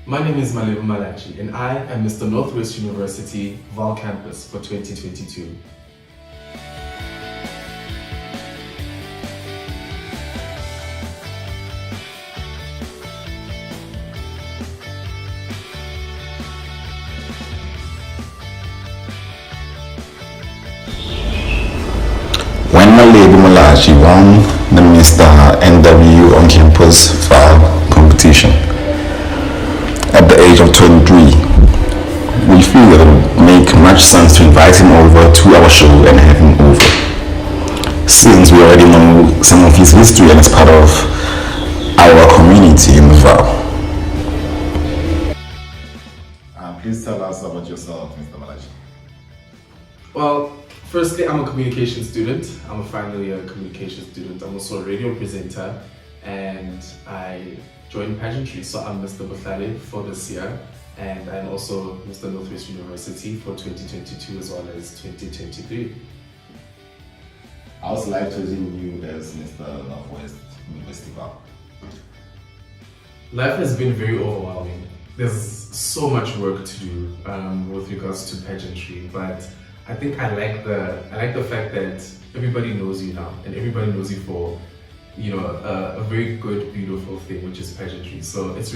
My name is Malebu Malachi and I am Mr Northwest University Val Campus for 2022. When Malebu Malachi won the Mr NWU on campus file competition at the age of 23, we feel it would make much sense to invite him over to our show and have him over, since we already know some of his history and is part of our community in the Val. Please tell us about yourself, Mr. Malachi. Well, firstly, I'm a communication student. I'm a final year communication student. I'm also a radio presenter and I joined pageantry. So I'm Mr. Buhlale for this year and I'm also Mr. Northwest University for 2022 as well as 2023. How's life treating you as Mr. Northwest University Val? Life has been very overwhelming. There's so much work to do with regards to pageantry, but I think I like the fact that everybody knows you now and everybody knows you for, a very good, beautiful thing, which is pageantry. So it's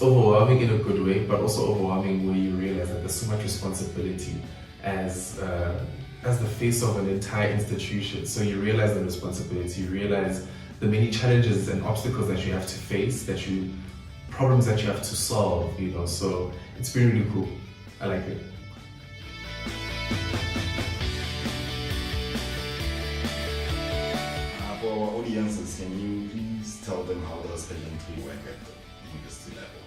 overwhelming in a good way, but also overwhelming where you realize that there's so much responsibility as the face of an entire institution. So you realize the responsibility, you realize the many challenges and obstacles that you have to face, problems that you have to solve, so it's been really cool. I like it. For our audiences, can you please tell them how does pageantry work at the university level?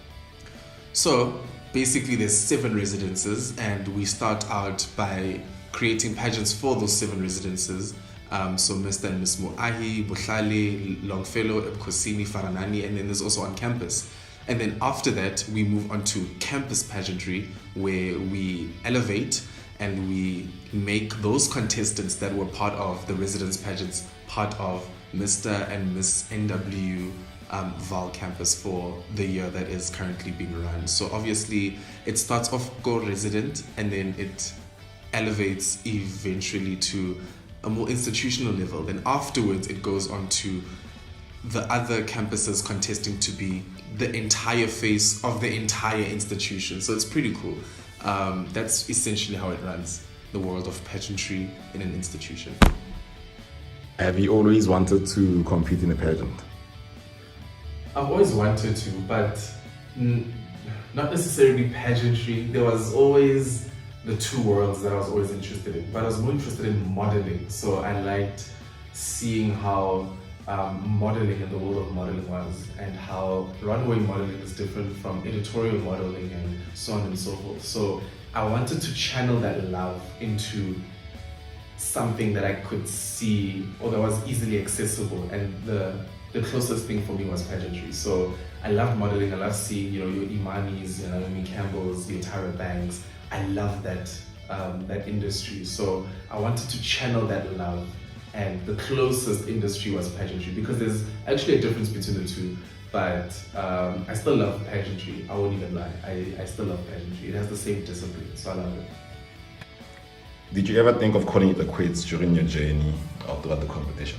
So basically there's 7 residences and we start out by creating pageants for those 7 residences. So Mr and Ms Moahi, Buhlale, Longfellow, Ebkosini, Faranani, and then there's also on campus. And then after that, we move on to campus pageantry, where we elevate and we make those contestants that were part of the residence pageants part of Mr and Ms NWU Val campus for the year that is currently being run. So obviously, it starts off co-resident and then it elevates eventually to a more institutional level. Then afterwards, it goes on to the other campuses contesting to be the entire face of the entire institution. So it's pretty cool. That's essentially how it runs, the world of pageantry in an institution. Have you always wanted to compete in a pageant? I've always wanted to, but not necessarily pageantry. There was always the 2 worlds that I was always interested in, but I was more interested in modeling. So I liked seeing how modeling and the world of modeling was, and how runway modeling is different from editorial modeling and so on and so forth. So I wanted to channel that love into something that I could see or that was easily accessible, and the closest thing for me was pageantry. So I love modeling, I love seeing your Imanis, your Naomi Campbells, your Tyra Banks. I love that industry. So I wanted to channel that love. And the closest industry was pageantry, because there's actually a difference between the two, but I still love pageantry. I won't even lie, I still love pageantry. It has the same discipline, so I love it. Did you ever think of calling it a quits during your journey or throughout the competition?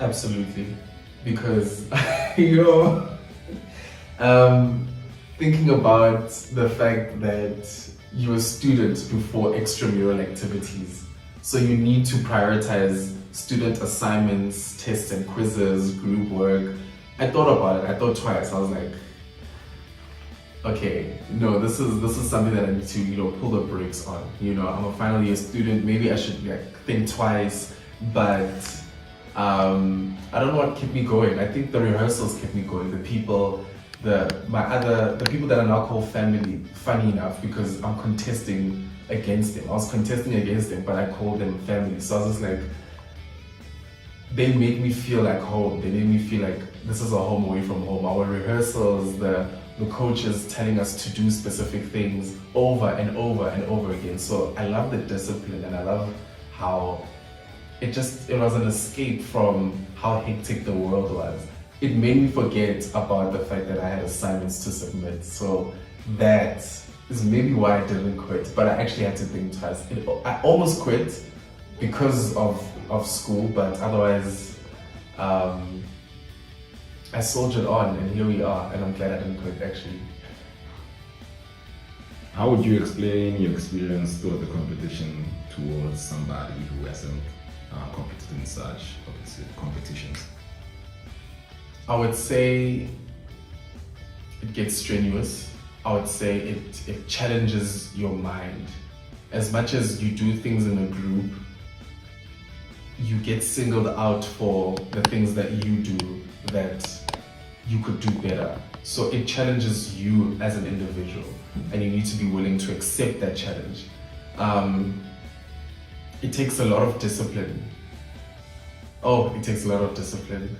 Absolutely, because thinking about the fact that you're a student before extramural activities, so you need to prioritize student assignments, tests and quizzes, group work. I thought about it, I thought twice. I was like, okay, no, this is something that I need to, pull the brakes on. I'm a final year student, maybe I should think twice, but I don't know what kept me going. I think the rehearsals kept me going. The people that are now called family, funny enough, because I'm contesting against them. I was contesting against them, but I called them family. So I was just like, they made me feel like home. They made me feel like this is a home away from home. Our rehearsals, the coaches telling us to do specific things over and over and over again. So I love the discipline, and I love how it was an escape from how hectic the world was. it made me forget about the fact that I had assignments to submit. So that is maybe why I didn't quit, but I actually had to think twice. I almost quit because of school, but otherwise, I soldiered on, and here we are, and I'm glad I didn't quit actually. How would you explain your experience toward the competition towards somebody who hasn't competed in such competitions? I would say it gets strenuous. I would say it challenges your mind. As much as you do things in a group, you get singled out for the things that you do that you could do better. So it challenges you as an individual, and you need to be willing to accept that challenge. It takes a lot of discipline. It takes a lot of discipline.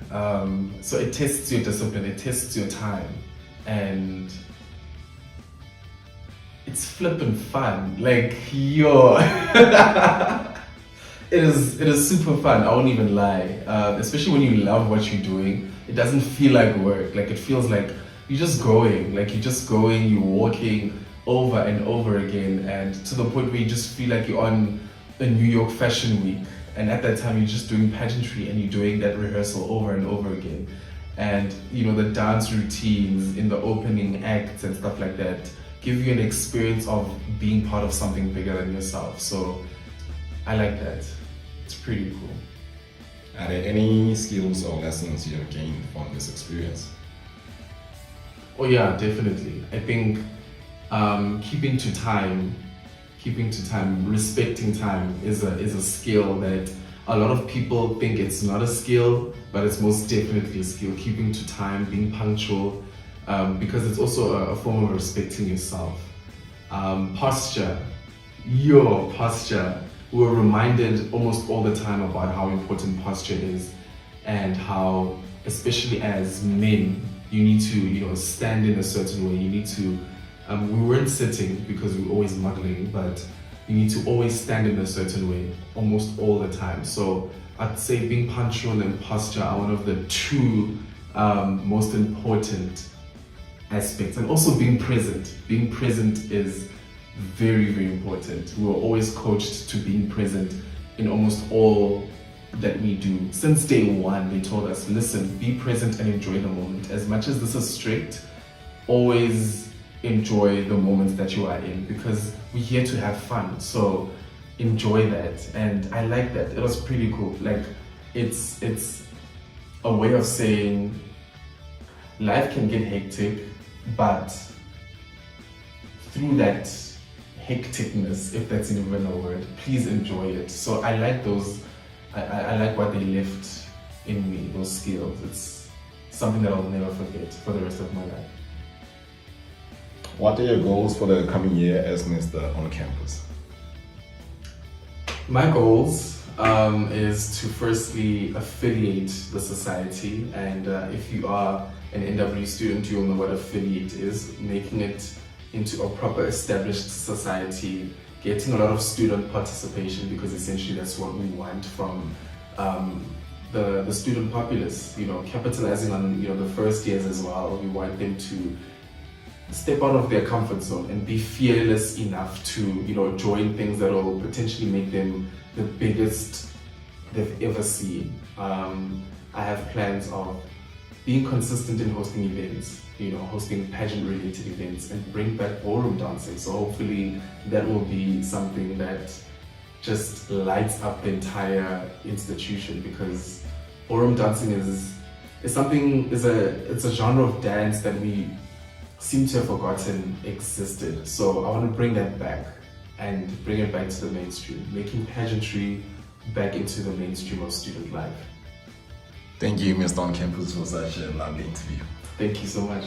So it tests your discipline, it tests your time, and it's flippin' fun. Like, yo, it is super fun. I won't even lie. Especially when you love what you're doing, it doesn't feel like work. Like, it feels like you're just going. Like, you're walking over and over again, and to the point where you just feel like you're on a New York Fashion Week. And at that time, you're just doing pageantry and you're doing that rehearsal over and over again. And the dance routines in the opening acts and stuff like that give you an experience of being part of something bigger than yourself. So I like that. It's pretty cool. Are there any skills or lessons you have gained from this experience? Oh yeah, definitely. I think keeping to time, respecting time is a skill that a lot of people think it's not a skill, but it's most definitely a skill. Keeping to time, being punctual, because it's also a form of respecting yourself. Posture. We're reminded almost all the time about how important posture is, and how, especially as men, you need to stand in a certain way. You need to we weren't sitting because we were always modeling, but you need to always stand in a certain way almost all the time. So I'd say being punctual and posture are one of the two most important aspects. And also being present. Being present is very, very important. We were always coached to being present in almost all that we do. Since day one, they told us, listen, be present and enjoy the moment. As much as this is strict, always enjoy the moments that you are in, because we're here to have fun. So enjoy that. And I like that. It was pretty cool. Like, it's a way of saying life can get hectic, but through that hecticness, if that's even a word, please enjoy it. So I like those. I like what they left in me, those skills. It's something that I'll never forget for the rest of my life. What are your goals for the coming year as Mr. on campus? My goals is to firstly affiliate the society, and if you are an NWU student, you'll know what affiliate is, making it into a proper established society, getting a lot of student participation, because essentially that's what we want from the student populace, capitalizing on the first years as well. We want them to step out of their comfort zone and be fearless enough to join things that will potentially make them the biggest they've ever seen. I have plans of being consistent in hosting events, hosting pageant related events, and bring back ballroom dancing. So hopefully that will be something that just lights up the entire institution, because ballroom dancing is a genre of dance that we seem to have forgotten existed. So I want to bring that back and bring it back to the mainstream, making pageantry back into the mainstream of student life. Thank you, Mr. On Campus, for such a lovely interview. Thank you so much.